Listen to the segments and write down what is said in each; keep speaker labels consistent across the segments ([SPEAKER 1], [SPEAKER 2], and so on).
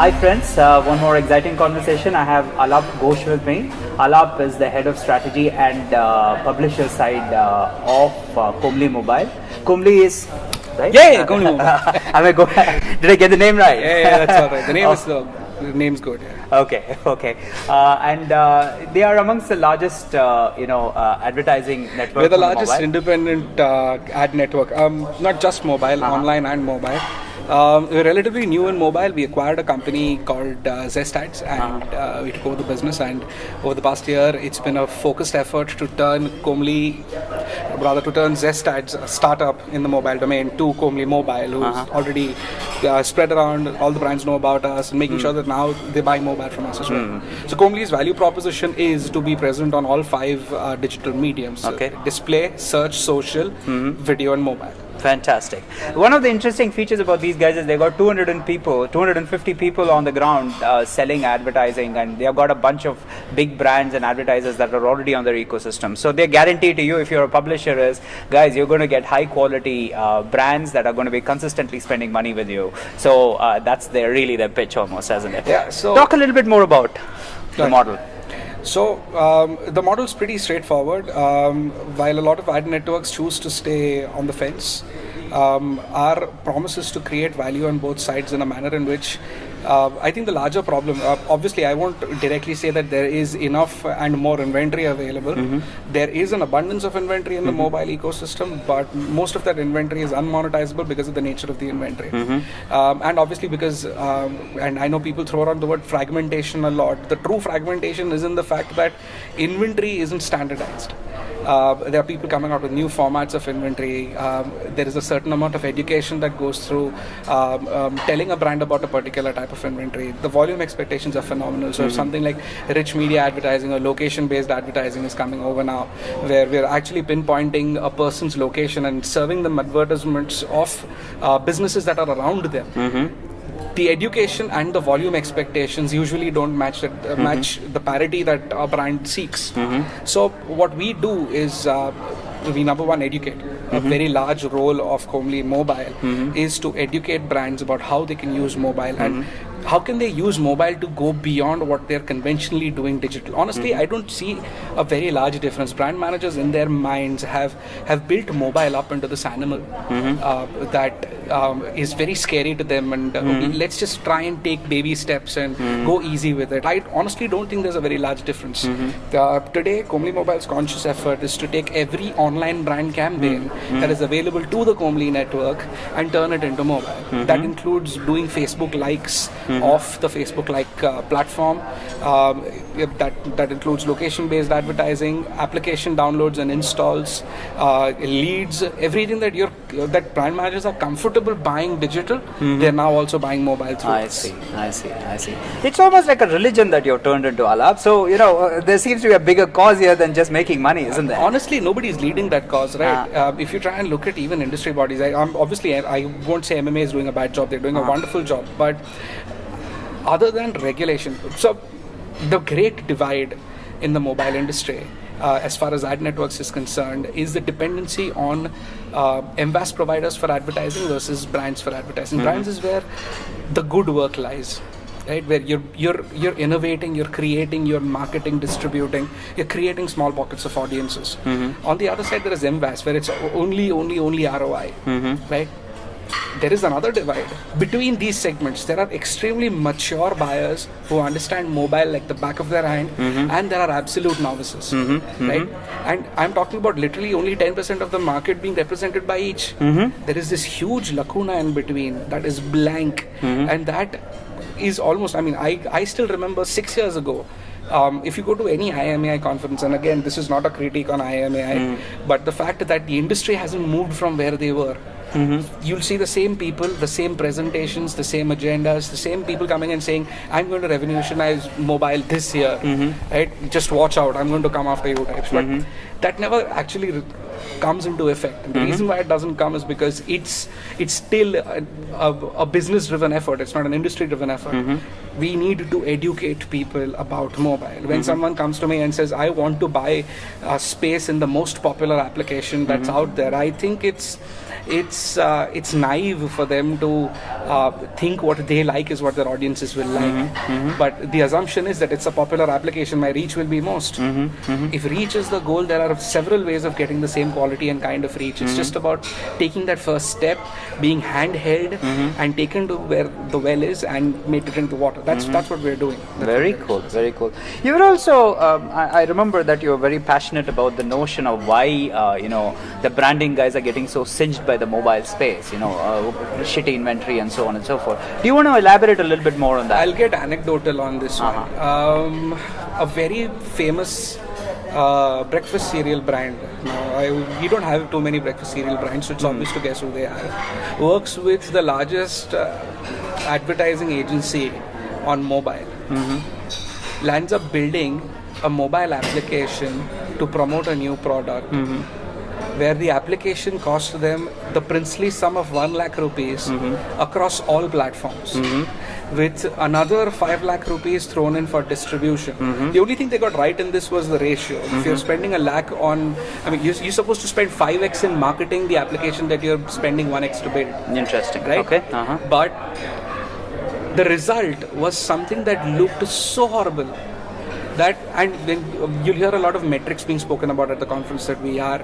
[SPEAKER 1] Hi friends, one more exciting conversation. I have Alap Ghosh with me. Alap is the head of strategy and publisher side of Komli Mobile. Komli is right?
[SPEAKER 2] Yeah, Komli Mobile.
[SPEAKER 1] Did I get the name right?
[SPEAKER 2] Yeah, that's all right. The name is the name's good. Yeah.
[SPEAKER 1] Okay. And they are amongst the largest, advertising network.
[SPEAKER 2] We're the largest
[SPEAKER 1] mobile.
[SPEAKER 2] independent ad network. Not just mobile, online and mobile. We're relatively new in mobile. We acquired a company called Zest Ads, and we took over the business. And over the past year, it's been a focused effort to turn Zest Ads, a startup in the mobile domain, to Komli Mobile, who's already spread around. All the brands know about us, and making sure that now they buy mobile from us as well. So Komli's value proposition is to be present on all 5 digital mediums: display, search, social, video, and mobile.
[SPEAKER 1] Fantastic. One of the interesting features about these guys is they got 250 people on the ground selling advertising, and they've got a bunch of big brands and advertisers that are already on their ecosystem. So they guarantee to you, if you're a publisher, is guys, you're going to get high quality brands that are going to be consistently spending money with you. So that's really their pitch almost, isn't it?
[SPEAKER 2] Yeah. So
[SPEAKER 1] talk a little bit more about the model.
[SPEAKER 2] So the model is pretty straightforward. While a lot of ad networks choose to stay on the fence, our promise is to create value on both sides in a manner in which I think the larger problem, obviously I won't directly say that there is enough and more inventory available. There is an abundance of inventory in the mobile ecosystem, but most of that inventory is unmonetizable because of the nature of the inventory. And obviously because, and I know people throw around the word fragmentation a lot. The true fragmentation is in the fact that inventory isn't standardized. There are people coming out with new formats of inventory. There is a certain amount of education that goes through telling a brand about a particular type of inventory. The volume expectations are phenomenal. So if something like rich media advertising or location-based advertising is coming over now, where we're actually pinpointing a person's location and serving them advertisements of businesses that are around them. The education and the volume expectations usually don't match the parity that a brand seeks. So what we do is we number one educate. A very large role of Komli Mobile is to educate brands about how they can use mobile and how can they use mobile to go beyond what they're conventionally doing digital. Honestly, I don't see a very large difference. Brand managers in their minds have built mobile up into this animal that is very scary to them, and let's just try and take baby steps and go easy with it. I honestly don't think there's a very large difference. Today, Komli Mobile's conscious effort is to take every online brand campaign that is available to the Komli network and turn it into mobile. That includes doing Facebook likes of the Facebook like platform. That includes location-based advertising, application downloads and installs, leads, everything that brand managers are comfortable buying digital. They're now also buying mobile through.
[SPEAKER 1] I see. It's almost like a religion that you've turned into, Alap. So there seems to be a bigger cause here than just making money, isn't there?
[SPEAKER 2] Honestly, nobody's leading that cause, right? If you try and look at even industry bodies, I won't say MMA is doing a bad job. They're doing a wonderful job, but other than regulation, so the great divide in the mobile industry, as far as ad networks is concerned, is the dependency on MVAS providers for advertising versus brands for advertising. Brands is where the good work lies, right? Where you're innovating, you're creating, you're marketing, distributing, you're creating small pockets of audiences. On the other side, there is MVAS, where it's only ROI, right? There is another divide. Between these segments, there are extremely mature buyers who understand mobile like the back of their hand, and there are absolute novices, right? And I'm talking about literally only 10% of the market being represented by each. There is this huge lacuna in between that is blank, and that is almost, I still remember 6 years ago, if you go to any IMAI conference, and again, this is not a critique on IMAI, but the fact that the industry hasn't moved from where they were. You'll see the same people, the same presentations, the same agendas, the same people coming and saying, I'm going to revolutionize mobile this year, right? Just watch out, I'm going to come after you types. But that never actually comes into effect. And the reason why it doesn't come is because it's still a business-driven effort. It's not an industry-driven effort. We need to educate people about mobile. When someone comes to me and says, I want to buy a space in the most popular application that's out there, I think it's it's naive for them to think what they like is what their audiences will like. But the assumption is that it's a popular application, my reach will be most. If reach is the goal, there are several ways of getting the same quality and kind of reach. It's just about taking that first step, being handheld and taken to where the well is and made to drink the water. That's what we're doing.
[SPEAKER 1] Very cool, very cool. You were also, I remember that you were very passionate about the notion of why, the branding guys are getting so singed by the mobile space, shitty inventory and so on and so forth. Do you want to elaborate a little bit more on that?
[SPEAKER 2] I'll get anecdotal on this one. A very famous breakfast cereal brand. Now, we don't have too many breakfast cereal brands, so it's obvious to guess who they are. Works with the largest advertising agency on mobile. Lands up building a mobile application to promote a new product, where the application cost them the princely sum of 1 lakh rupees across all platforms, with another 5 lakh rupees thrown in for distribution. The only thing they got right in this was the ratio. If you're spending a lakh on, you're supposed to spend 5x in marketing the application that you're spending 1x to build.
[SPEAKER 1] Interesting.
[SPEAKER 2] Right?
[SPEAKER 1] Okay.
[SPEAKER 2] But the result was something that looked so horrible that, and then you'll hear a lot of metrics being spoken about at the conference that we are.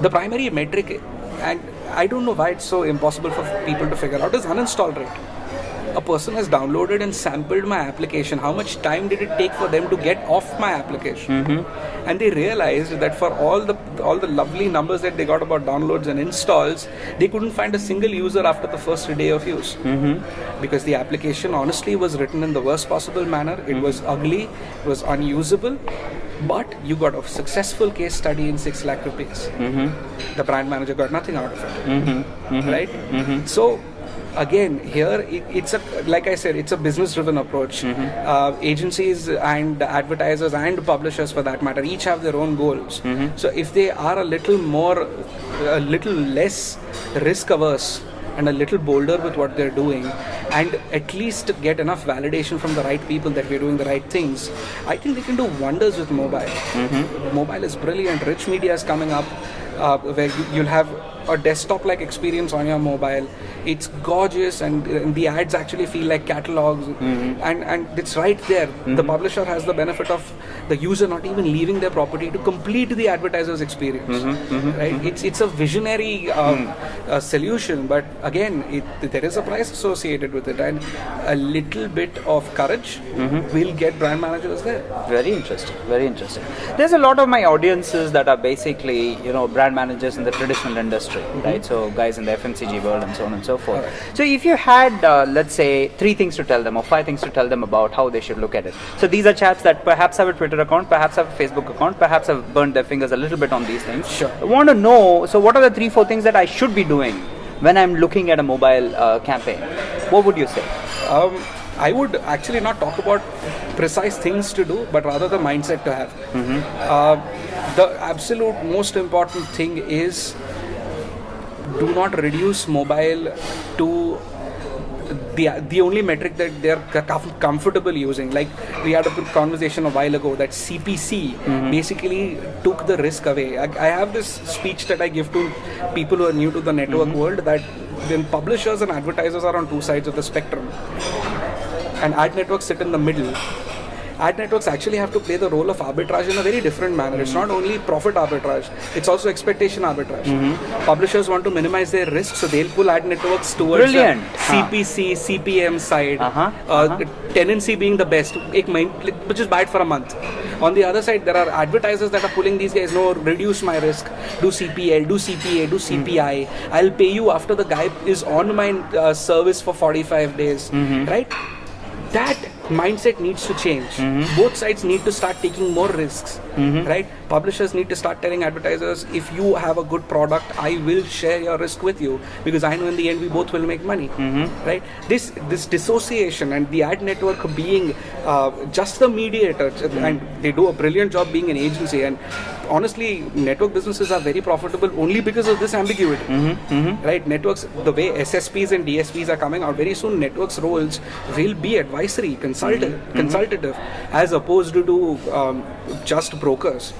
[SPEAKER 2] The primary metric, and I don't know why it's so impossible for people to figure out, is uninstall rate. A person has downloaded and sampled my application. How much time did it take for them to get off my application? And they realized that for all the lovely numbers that they got about downloads and installs, they couldn't find a single user after the first day of use. Because the application honestly was written in the worst possible manner. It was ugly, it was unusable, but you got a successful case study in 6 lakh rupees. The brand manager got nothing out of it. Right? So again, here it's like I said, it's a business-driven approach. Agencies and advertisers and publishers, for that matter, each have their own goals. So if they are a little less risk-averse and a little bolder with what they're doing, and at least get enough validation from the right people that we're doing the right things, I think they can do wonders with mobile. Mobile is brilliant. Rich media is coming up, where you'll have a desktop-like experience on your mobile. It's gorgeous, and the ads actually feel like catalogs, and it's right there. The publisher has the benefit of the user not even leaving their property to complete the advertiser's experience. Right? It's a visionary solution, but again, there is a price associated with it, and a little bit of courage will get brand managers there.
[SPEAKER 1] Very interesting, very interesting. There's a lot of my audiences that are basically, brand managers in the traditional industry, right? So guys in the FMCG world and so on and so forth. Right. So if you had, let's say, 3 things to tell them or 5 things to tell them about how they should look at it. So these are chaps that perhaps have a Twitter account, perhaps have a Facebook account, perhaps have burned their fingers a little bit on these things.
[SPEAKER 2] Sure.
[SPEAKER 1] I want to know, so what are the 3-4 things that I should be doing when I'm looking at a mobile campaign? What would you say?
[SPEAKER 2] I would actually not talk about precise things to do, but rather the mindset to have. The absolute most important thing is, do not reduce mobile to the only metric that they're comfortable using. Like we had a conversation a while ago that CPC basically took the risk away. I have this speech that I give to people who are new to the network world, that when publishers and advertisers are on 2 sides of the spectrum and ad networks sit in the middle, ad networks actually have to play the role of arbitrage in a very different manner. It's not only profit arbitrage, it's also expectation arbitrage. Publishers want to minimize their risk, so they'll pull ad networks towards the CPC, CPM side, tenancy being the best, which is buy it for a month. On the other side, there are advertisers that are pulling these guys, no, reduce my risk, do CPL, do CPA, do CPI, I'll pay you after the guy is on my service for 45 days, right? That mindset needs to change. Both sides need to start taking more risks, right? Publishers need to start telling advertisers, if you have a good product, I will share your risk with you, because I know in the end we both will make money, right? This dissociation, and the ad network being just the mediator, and they do a brilliant job being an agency, and honestly, network businesses are very profitable only because of this ambiguity. Right? Networks, the way SSPs and DSPs are coming out, very soon networks roles will be advisory, consultative, as opposed to just brokers.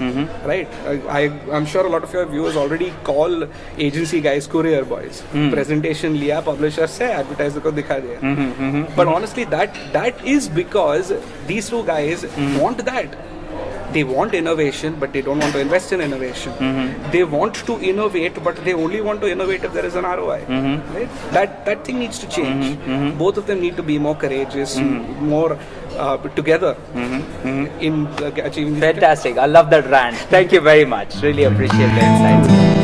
[SPEAKER 2] Right? I'm sure a lot of your viewers already call agency guys courier boys. Presentation liya, publisher se, advertiser ko dikha diya. But honestly, that is because these two guys want that. They want innovation, but they don't want to invest in innovation. They want to innovate, but they only want to innovate if there is an ROI. Right? That thing needs to change. Both of them need to be more courageous, more together in achieving.
[SPEAKER 1] Fantastic. I love that rant. Thank you very much. Really appreciate the insights.